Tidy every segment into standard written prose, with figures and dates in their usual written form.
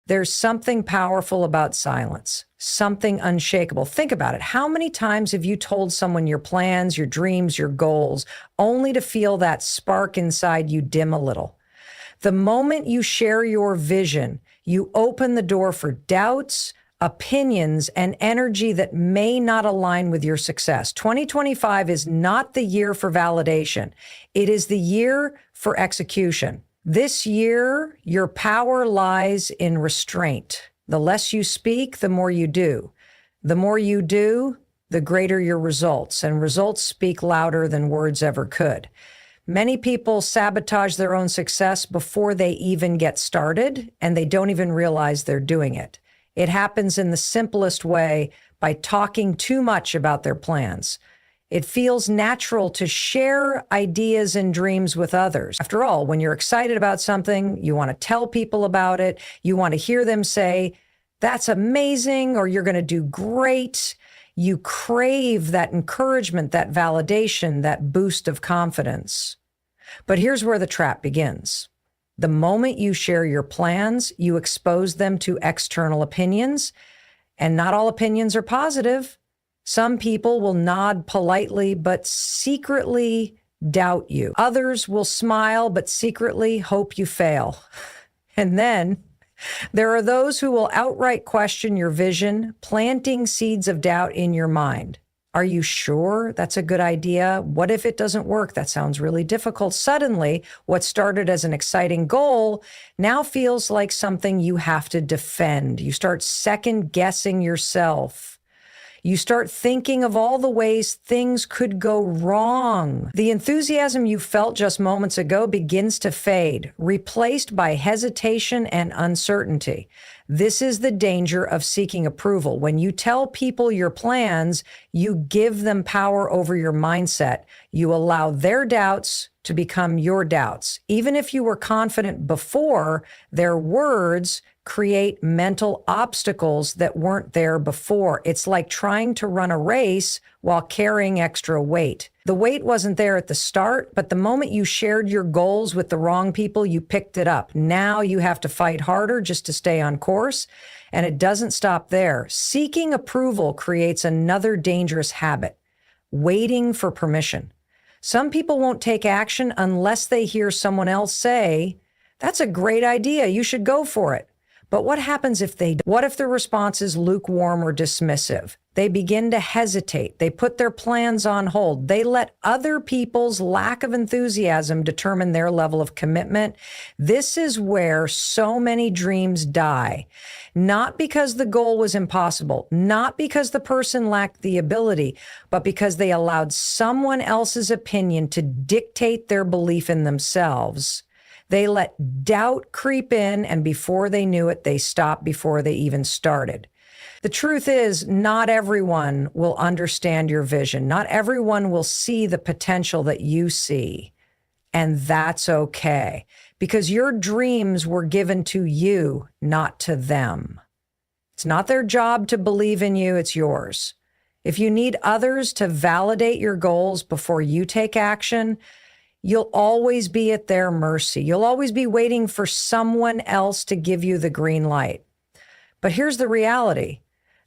There's something powerful about silence, something unshakable. Think about it. How many times have you told someone your plans, your dreams, your goals, only to feel that spark inside you dim a little? The moment you share your vision, you open the door for doubts, opinions, and energy that may not align with your success. 2025 is not the year for validation. It is the year for execution. This year, your power lies in restraint. The less you speak, the more you do. The more you do, the greater your results, and results speak louder than words ever could. Many people sabotage their own success before they even get started, and they don't even realize they're doing it. It happens in the simplest way, by talking too much about their plans. It feels natural to share ideas and dreams with others. After all, when you're excited about something, you want to tell people about it. You want to hear them say, "That's amazing," or "You're going to do great." You crave that encouragement, that validation, that boost of confidence. But here's where the trap begins. The moment you share your plans, you expose them to external opinions, and not all opinions are positive. Some people will nod politely, but secretly doubt you. Others will smile, but secretly hope you fail. And then there are those who will outright question your vision, planting seeds of doubt in your mind. Are you sure that's a good idea? What if it doesn't work? That sounds really difficult. Suddenly, what started as an exciting goal now feels like something you have to defend. You start second guessing yourself. You start thinking of all the ways things could go wrong. The enthusiasm you felt just moments ago begins to fade, replaced by hesitation and uncertainty. This is the danger of seeking approval. When you tell people your plans, you give them power over your mindset. You allow their doubts to become your doubts. Even if you were confident before, their words create mental obstacles that weren't there before. It's like trying to run a race while carrying extra weight. The weight wasn't there at the start, but the moment you shared your goals with the wrong people, you picked it up. Now you have to fight harder just to stay on course, and it doesn't stop there. Seeking approval creates another dangerous habit: waiting for permission. Some people won't take action unless they hear someone else say, "That's a great idea, you should go for it." But what happens if they don't? What if the response is lukewarm or dismissive? They begin to hesitate. They put their plans on hold. They let other people's lack of enthusiasm determine their level of commitment. This is where so many dreams die. Not because the goal was impossible, not because the person lacked the ability, but because they allowed someone else's opinion to dictate their belief in themselves. They let doubt creep in, and before they knew it, they stopped before they even started. The truth is, not everyone will understand your vision. Not everyone will see the potential that you see. And that's okay, because your dreams were given to you, not to them. It's not their job to believe in you, it's yours. If you need others to validate your goals before you take action, you'll always be at their mercy. You'll always be waiting for someone else to give you the green light. But here's the reality.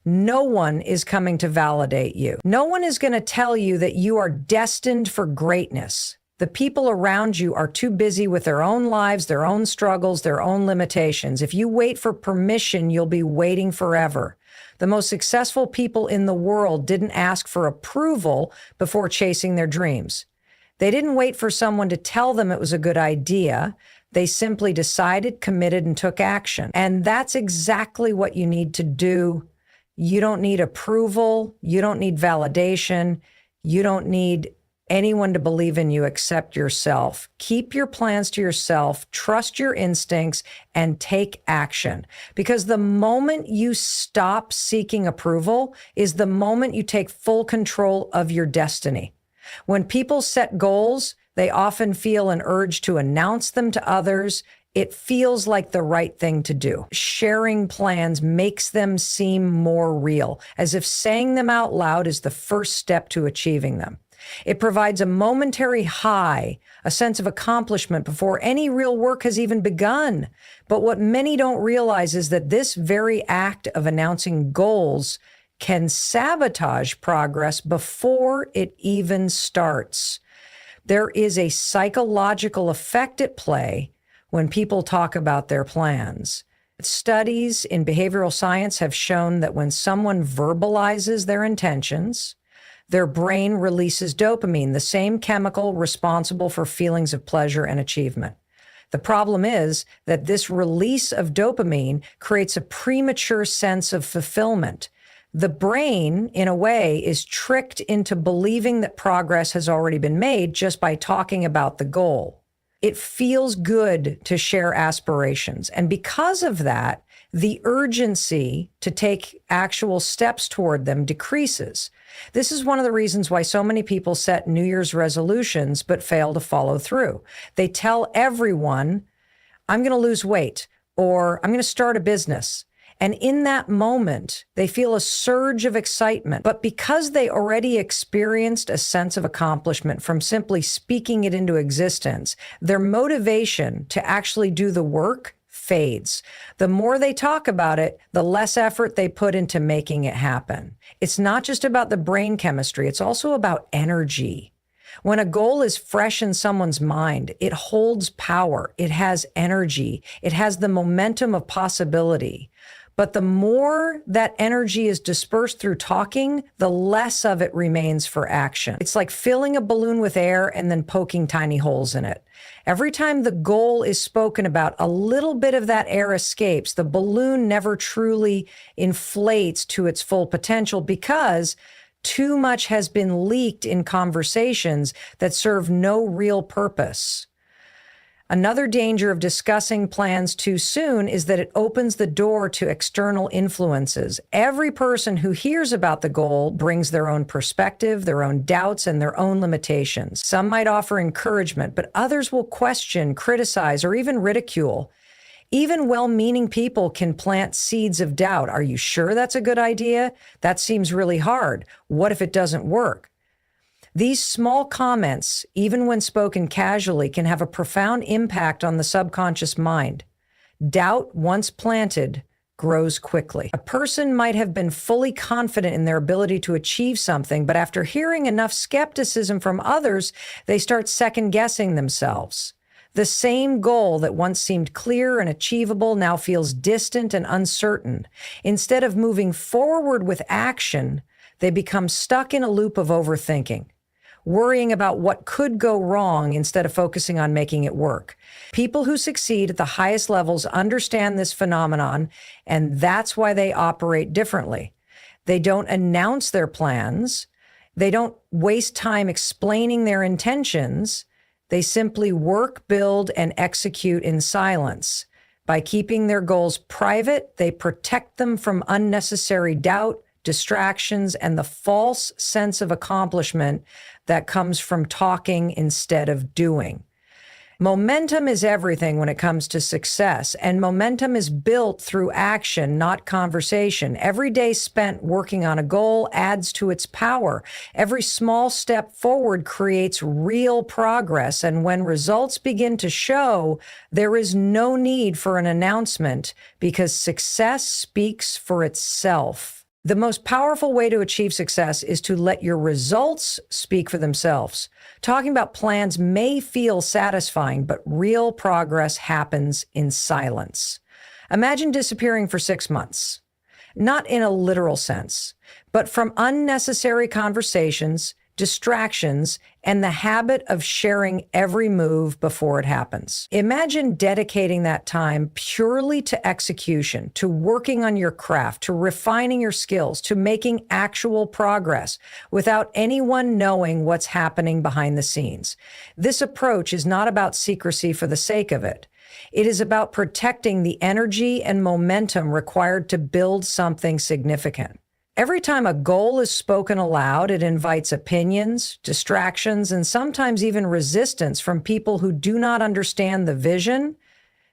No one is coming to validate you. No one is going to tell you that you are destined for greatness. The people around you are too busy with their own lives, their own struggles, their own limitations. If you wait for permission, you'll be waiting forever. The most successful people in the world didn't ask for approval before chasing their dreams. They didn't wait for someone to tell them it was a good idea. They simply decided, committed, and took action. And that's exactly what you need to do. You don't need approval. You don't need validation. You don't need anyone to believe in you except yourself. Keep your plans to yourself, trust your instincts, and take action. Because the moment you stop seeking approval is the moment you take full control of your destiny. When people set goals, they often feel an urge to announce them to others. It feels like the right thing to do. Sharing plans makes them seem more real, as if saying them out loud is the first step to achieving them. It provides a momentary high, a sense of accomplishment before any real work has even begun. But what many don't realize is that this very act of announcing goals can sabotage progress before it even starts. There is a psychological effect at play when people talk about their plans. Studies in behavioral science have shown that when someone verbalizes their intentions, their brain releases dopamine, the same chemical responsible for feelings of pleasure and achievement. The problem is that this release of dopamine creates a premature sense of fulfillment. The brain, in a way, is tricked into believing that progress has already been made just by talking about the goal. It feels good to share aspirations. And because of that, the urgency to take actual steps toward them decreases. This is one of the reasons why so many people set New Year's resolutions but fail to follow through. They tell everyone, I'm going to lose weight, or I'm going to start a business. And in that moment, they feel a surge of excitement. But because they already experienced a sense of accomplishment from simply speaking it into existence, their motivation to actually do the work fades. The more they talk about it, the less effort they put into making it happen. It's not just about the brain chemistry, it's also about energy. When a goal is fresh in someone's mind, it holds power, it has energy, it has the momentum of possibility. But the more that energy is dispersed through talking, the less of it remains for action. It's like filling a balloon with air and then poking tiny holes in it. Every time the goal is spoken about, a little bit of that air escapes. The balloon never truly inflates to its full potential because too much has been leaked in conversations that serve no real purpose. Another danger of discussing plans too soon is that it opens the door to external influences. Every person who hears about the goal brings their own perspective, their own doubts, and their own limitations. Some might offer encouragement, but others will question, criticize, or even ridicule. Even well-meaning people can plant seeds of doubt. Are you sure that's a good idea? That seems really hard. What if it doesn't work? These small comments, even when spoken casually, can have a profound impact on the subconscious mind. Doubt, once planted, grows quickly. A person might have been fully confident in their ability to achieve something, but after hearing enough skepticism from others, they start second-guessing themselves. The same goal that once seemed clear and achievable now feels distant and uncertain. Instead of moving forward with action, they become stuck in a loop of overthinking, worrying about what could go wrong instead of focusing on making it work. People who succeed at the highest levels understand this phenomenon, and that's why they operate differently. They don't announce their plans. They don't waste time explaining their intentions. They simply work, build, and execute in silence. By keeping their goals private, they protect them from unnecessary doubt, distractions, and the false sense of accomplishment that comes from talking instead of doing. Momentum is everything when it comes to success, and momentum is built through action, not conversation. Every day spent working on a goal adds to its power. Every small step forward creates real progress, and when results begin to show, there is no need for an announcement because success speaks for itself. The most powerful way to achieve success is to let your results speak for themselves. Talking about plans may feel satisfying, but real progress happens in silence. Imagine disappearing for 6 months. Not in a literal sense, but from unnecessary conversations, distractions, and the habit of sharing every move before it happens. Imagine dedicating that time purely to execution, to working on your craft, to refining your skills, to making actual progress without anyone knowing what's happening behind the scenes. This approach is not about secrecy for the sake of it. It is about protecting the energy and momentum required to build something significant. Every time a goal is spoken aloud, it invites opinions, distractions, and sometimes even resistance from people who do not understand the vision.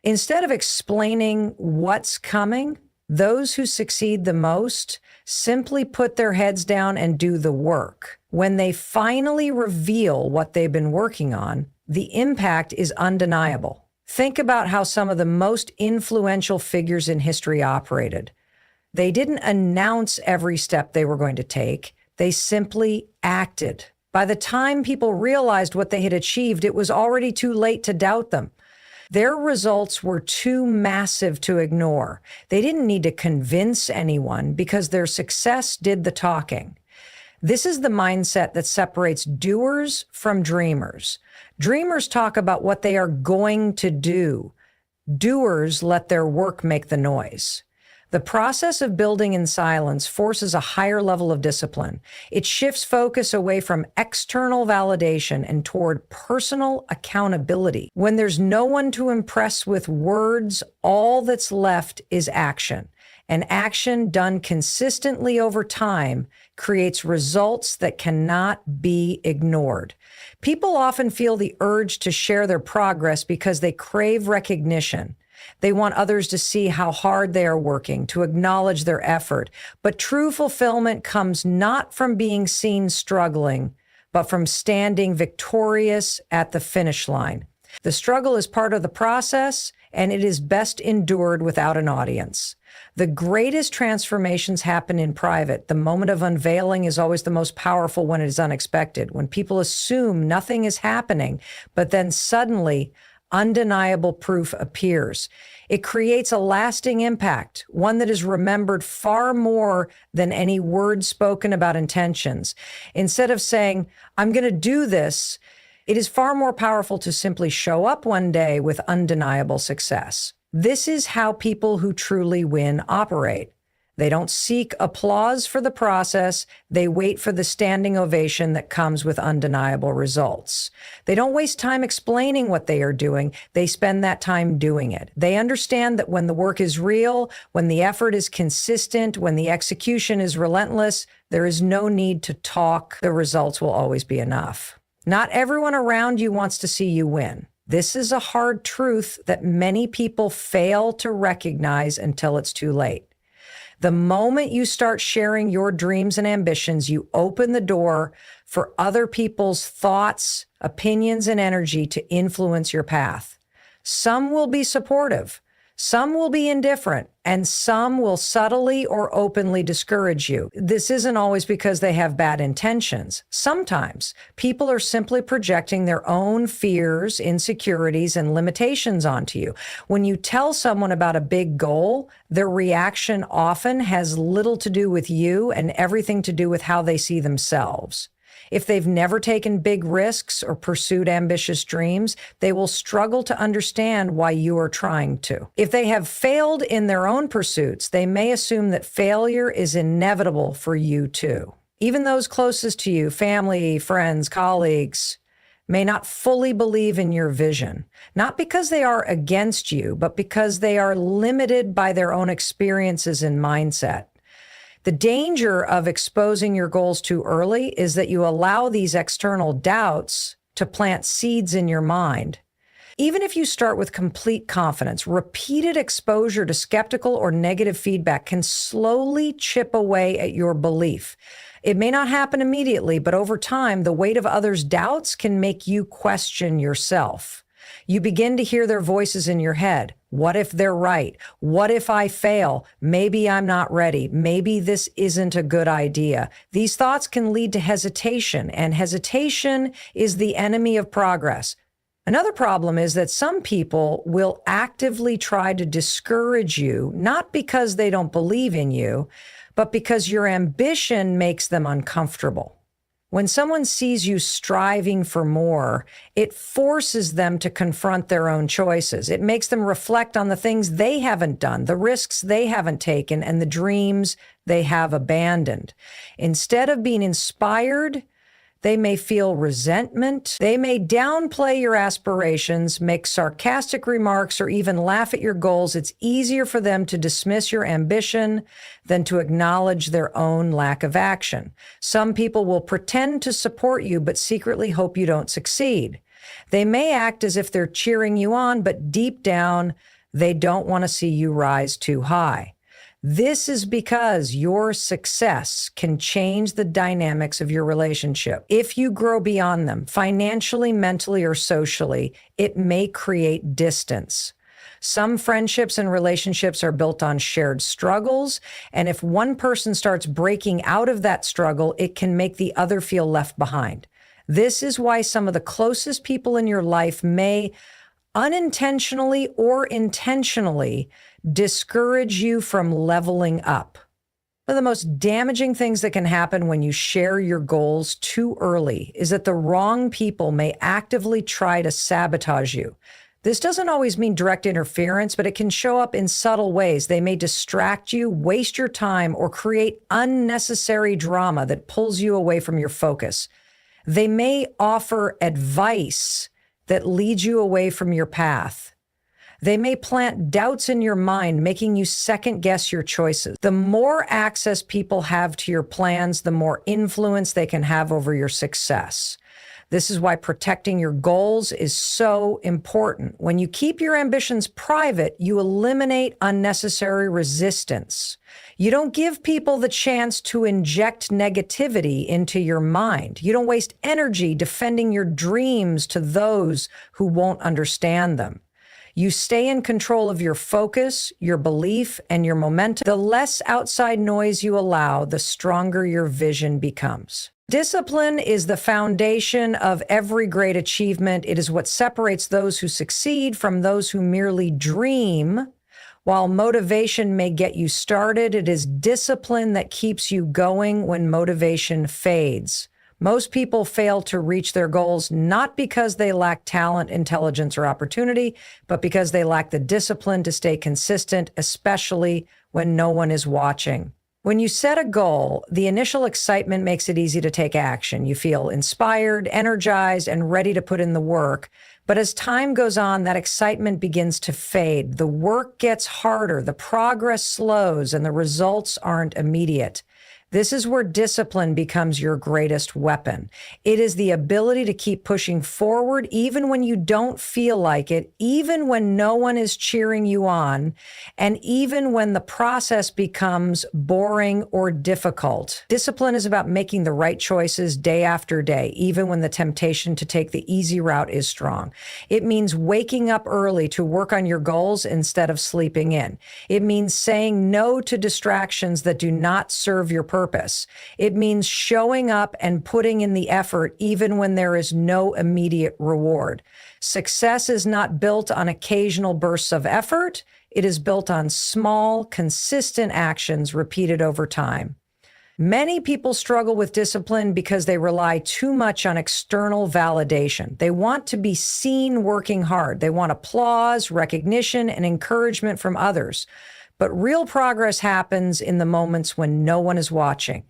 Instead of explaining what's coming, Those who succeed the most simply put their heads down and do the work. When they finally reveal what they've been working on, the impact is undeniable. Think about how some of the most influential figures in history operated. They didn't announce every step they were going to take. They simply acted. By the time people realized what they had achieved, it was already too late to doubt them. Their results were too massive to ignore. They didn't need to convince anyone because their success did the talking. This is the mindset that separates doers from dreamers. Dreamers talk about what they are going to do. Doers let their work make the noise. The process of building in silence forces a higher level of discipline. It shifts focus away from external validation and toward personal accountability. When there's no one to impress with words, all that's left is action. And action done consistently over time creates results that cannot be ignored. People often feel the urge to share their progress because they crave recognition. They want others to see how hard they are working, to acknowledge their effort. But true fulfillment comes not from being seen struggling, but from standing victorious at the finish line. The struggle is part of the process, and it is best endured without an audience. The greatest transformations happen in private. The moment of unveiling is always the most powerful when it is unexpected, when people assume nothing is happening, but then suddenly undeniable proof appears. It creates a lasting impact, one that is remembered far more than any words spoken about intentions. Instead of saying, I'm going to do this, it is far more powerful to simply show up one day with undeniable success. This is how people who truly win operate. They don't seek applause for the process. They wait for the standing ovation that comes with undeniable results. They don't waste time explaining what they are doing. They spend that time doing it. They understand that when the work is real, when the effort is consistent, when the execution is relentless, there is no need to talk. The results will always be enough. Not everyone around you wants to see you win. This is a hard truth that many people fail to recognize until it's too late. The moment you start sharing your dreams and ambitions, you open the door for other people's thoughts, opinions, and energy to influence your path. Some will be supportive, some will be indifferent, and some will subtly or openly discourage you. This isn't always because they have bad intentions. Sometimes people are simply projecting their own fears, insecurities, and limitations onto you. When you tell someone about a big goal, their reaction often has little to do with you and everything to do with how they see themselves. If they've never taken big risks or pursued ambitious dreams, they will struggle to understand why you are trying to. If they have failed in their own pursuits, they may assume that failure is inevitable for you too. Even those closest to you, family, friends, colleagues, may not fully believe in your vision, not because they are against you, but because they are limited by their own experiences and mindset. The danger of exposing your goals too early is that you allow these external doubts to plant seeds in your mind. Even if you start with complete confidence, repeated exposure to skeptical or negative feedback can slowly chip away at your belief. It may not happen immediately, but over time, the weight of others' doubts can make you question yourself. You begin to hear their voices in your head. What if they're right? What if I fail? Maybe I'm not ready. Maybe this isn't a good idea. These thoughts can lead to hesitation, and hesitation is the enemy of progress. Another problem is that some people will actively try to discourage you, not because they don't believe in you, but because your ambition makes them uncomfortable. When someone sees you striving for more, it forces them to confront their own choices. It makes them reflect on the things they haven't done, the risks they haven't taken, and the dreams they have abandoned. Instead of being inspired, they may feel resentment. They may downplay your aspirations, make sarcastic remarks, or even laugh at your goals. It's easier for them to dismiss your ambition than to acknowledge their own lack of action. Some people will pretend to support you, but secretly hope you don't succeed. They may act as if they're cheering you on, but deep down, they don't want to see you rise too high. This is because your success can change the dynamics of your relationship. If you grow beyond them, financially, mentally, or socially, it may create distance. Some friendships and relationships are built on shared struggles, and if one person starts breaking out of that struggle, it can make the other feel left behind. This is why some of the closest people in your life may unintentionally or intentionally discourage you from leveling up. One of the most damaging things that can happen when you share your goals too early is that the wrong people may actively try to sabotage you. This doesn't always mean direct interference, but it can show up in subtle ways. They may distract you, waste your time, or create unnecessary drama that pulls you away from your focus. They may offer advice that leads you away from your path. They may plant doubts in your mind, making you second guess your choices. The more access people have to your plans, the more influence they can have over your success. This is why protecting your goals is so important. When you keep your ambitions private, you eliminate unnecessary resistance. You don't give people the chance to inject negativity into your mind. You don't waste energy defending your dreams to those who won't understand them. You stay in control of your focus, your belief, and your momentum. The less outside noise you allow, the stronger your vision becomes. Discipline is the foundation of every great achievement. It is what separates those who succeed from those who merely dream. While motivation may get you started, it is discipline that keeps you going when motivation fades. Most people fail to reach their goals not because they lack talent, intelligence, or opportunity, but because they lack the discipline to stay consistent, especially when no one is watching. When you set a goal, the initial excitement makes it easy to take action. You feel inspired, energized, and ready to put in the work. But as time goes on, that excitement begins to fade. The work gets harder, the progress slows, and the results aren't immediate. This is where discipline becomes your greatest weapon. It is the ability to keep pushing forward even when you don't feel like it, even when no one is cheering you on, and even when the process becomes boring or difficult. Discipline is about making the right choices day after day, even when the temptation to take the easy route is strong. It means waking up early to work on your goals instead of sleeping in. It means saying no to distractions that do not serve your purpose. It means showing up and putting in the effort even when there is no immediate reward. Success is not built on occasional bursts of effort. It is built on small, consistent actions repeated over time. Many people struggle with discipline because they rely too much on external validation. They want to be seen working hard. They want applause, recognition, and encouragement from others. But real progress happens in the moments when no one is watching.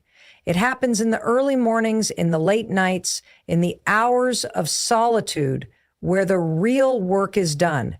It happens in the early mornings, in the late nights, in the hours of solitude where the real work is done.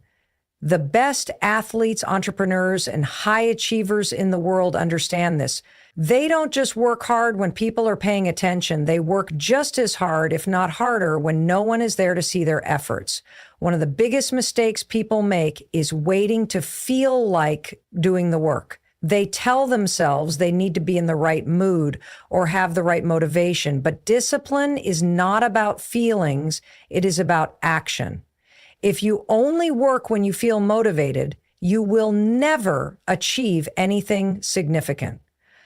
The best athletes, entrepreneurs, and high achievers in the world understand this. They don't just work hard when people are paying attention. They work just as hard, if not harder, when no one is there to see their efforts. One of the biggest mistakes people make is waiting to feel like doing the work. They tell themselves they need to be in the right mood or have the right motivation, but discipline is not about feelings. It is about action. If you only work when you feel motivated, you will never achieve anything significant.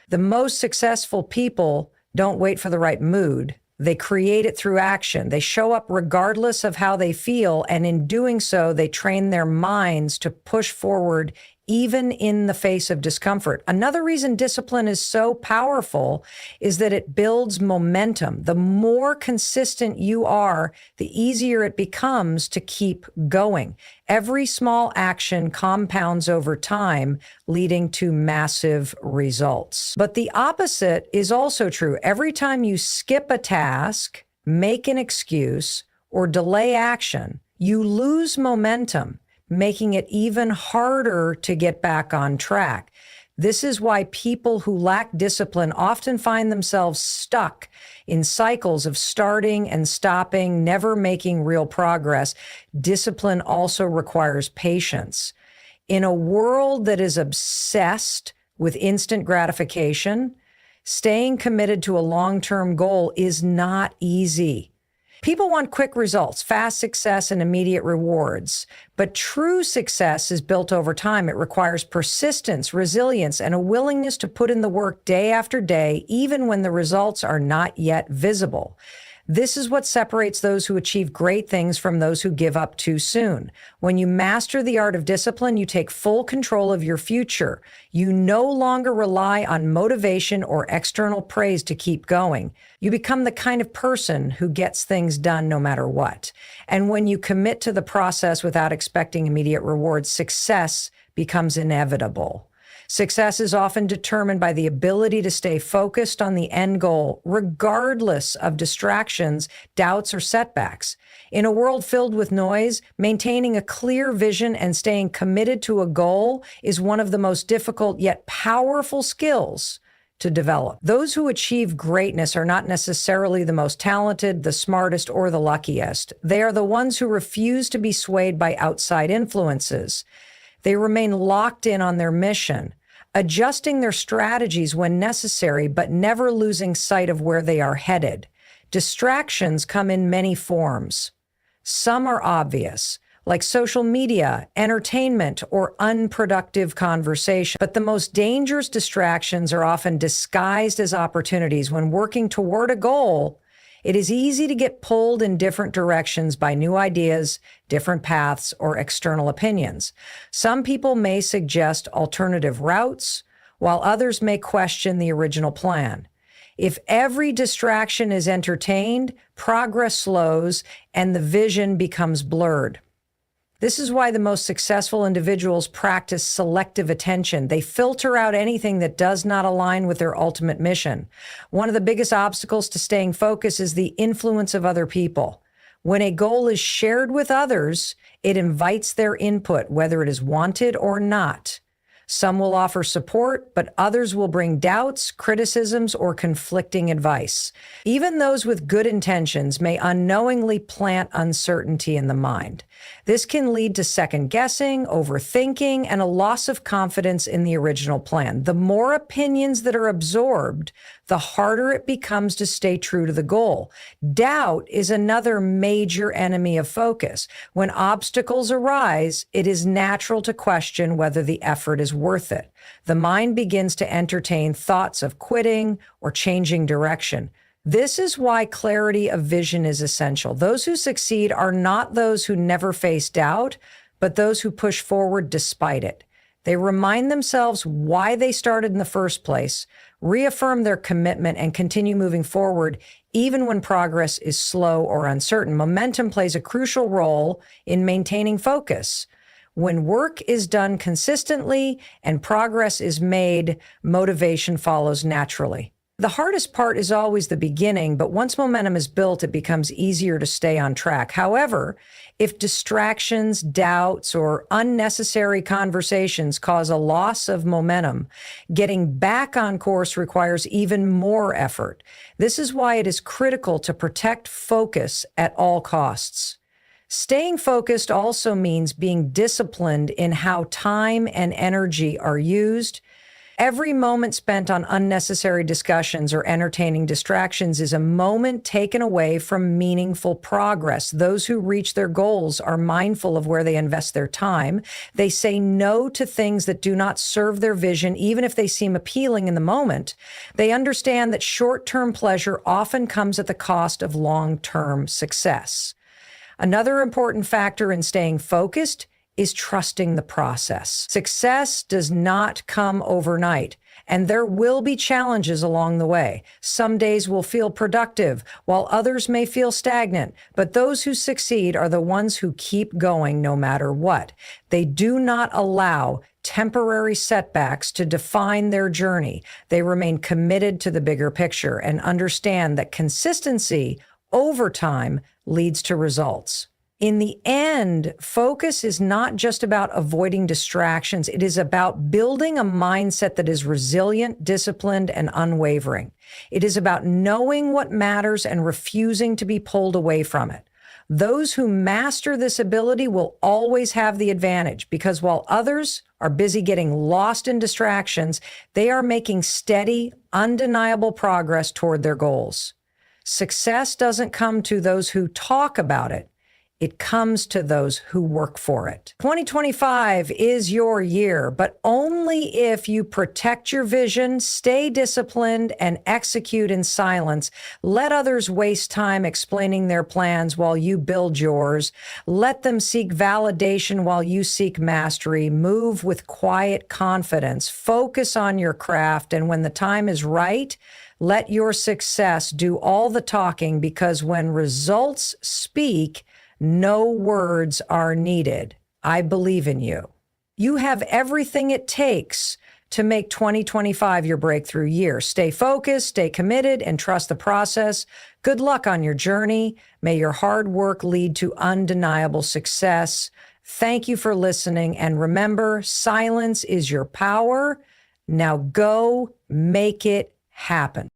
The most successful people don't wait for the right mood. They create it through action. They show up regardless of how they feel, and in doing so, they train their minds to push forward even in the face of discomfort. Another reason discipline is so powerful is that it builds momentum. The more consistent you are, the easier it becomes to keep going. Every small action compounds over time, leading to massive results. But the opposite is also true. Every time you skip a task, make an excuse, or delay action, you lose momentum, making it even harder to get back on track. This is why people who lack discipline often find themselves stuck in cycles of starting and stopping, never making real progress. Discipline also requires patience. In a world that is obsessed with instant gratification, staying committed to a long-term goal is not easy. People want quick results, fast success, and immediate rewards. But true success is built over time. It requires persistence, resilience, and a willingness to put in the work day after day, even when the results are not yet visible. This is what separates those who achieve great things from those who give up too soon. When you master the art of discipline, you take full control of your future. You no longer rely on motivation or external praise to keep going. You become the kind of person who gets things done no matter what. And when you commit to the process without expecting immediate rewards, success becomes inevitable. Success is often determined by the ability to stay focused on the end goal, regardless of distractions, doubts, or setbacks. In a world filled with noise, maintaining a clear vision and staying committed to a goal is one of the most difficult yet powerful skills to develop. Those who achieve greatness are not necessarily the most talented, the smartest, or the luckiest. They are the ones who refuse to be swayed by outside influences. They remain locked in on their mission, adjusting their strategies when necessary, but never losing sight of where they are headed. Distractions come in many forms. Some are obvious, like social media, entertainment, or unproductive conversation. But the most dangerous distractions are often disguised as opportunities. When working toward a goal, it is easy to get pulled in different directions by new ideas, different paths, or external opinions. Some people may suggest alternative routes, while others may question the original plan. If every distraction is entertained, progress slows and the vision becomes blurred. This is why the most successful individuals practice selective attention. They filter out anything that does not align with their ultimate mission. One of the biggest obstacles to staying focused is the influence of other people. When a goal is shared with others, it invites their input, whether it is wanted or not. Some will offer support, but others will bring doubts, criticisms, or conflicting advice. Even those with good intentions may unknowingly plant uncertainty in the mind. This can lead to second guessing, overthinking, and a loss of confidence in the original plan. The more opinions that are absorbed, the harder it becomes to stay true to the goal. Doubt is another major enemy of focus. When obstacles arise, it is natural to question whether the effort is worth it. The mind begins to entertain thoughts of quitting or changing direction. This is why clarity of vision is essential. Those who succeed are not those who never face doubt, but those who push forward despite it. They remind themselves why they started in the first place, reaffirm their commitment, and continue moving forward even when progress is slow or uncertain. Momentum plays a crucial role in maintaining focus. When work is done consistently and progress is made, motivation follows naturally. The hardest part is always the beginning, but once momentum is built, it becomes easier to stay on track. However, if distractions, doubts, or unnecessary conversations cause a loss of momentum, getting back on course requires even more effort. This is why it is critical to protect focus at all costs. Staying focused also means being disciplined in how time and energy are used. Every moment spent on unnecessary discussions or entertaining distractions is a moment taken away from meaningful progress. Those who reach their goals are mindful of where they invest their time. They say no to things that do not serve their vision, even if they seem appealing in the moment. They understand that short-term pleasure often comes at the cost of long-term success. Another important factor in staying focused is trusting the process. Success does not come overnight, and there will be challenges along the way. Some days will feel productive, while others may feel stagnant, but those who succeed are the ones who keep going no matter what. They do not allow temporary setbacks to define their journey. They remain committed to the bigger picture and understand that consistency over time leads to results. In the end, focus is not just about avoiding distractions. It is about building a mindset that is resilient, disciplined, and unwavering. It is about knowing what matters and refusing to be pulled away from it. Those who master this ability will always have the advantage because while others are busy getting lost in distractions, they are making steady, undeniable progress toward their goals. Success doesn't come to those who talk about it. It comes to those who work for it. 2025 is your year, but only if you protect your vision, stay disciplined, and execute in silence. Let others waste time explaining their plans while you build yours. Let them seek validation while you seek mastery. Move with quiet confidence. Focus on your craft, and when the time is right, let your success do all the talking, because when results speak, no words are needed. I believe in you. You have everything it takes to make 2025 your breakthrough year. Stay focused, stay committed, and trust the process. Good luck on your journey. May your hard work lead to undeniable success. Thank you for listening. And remember, silence is your power. Now go make it happen.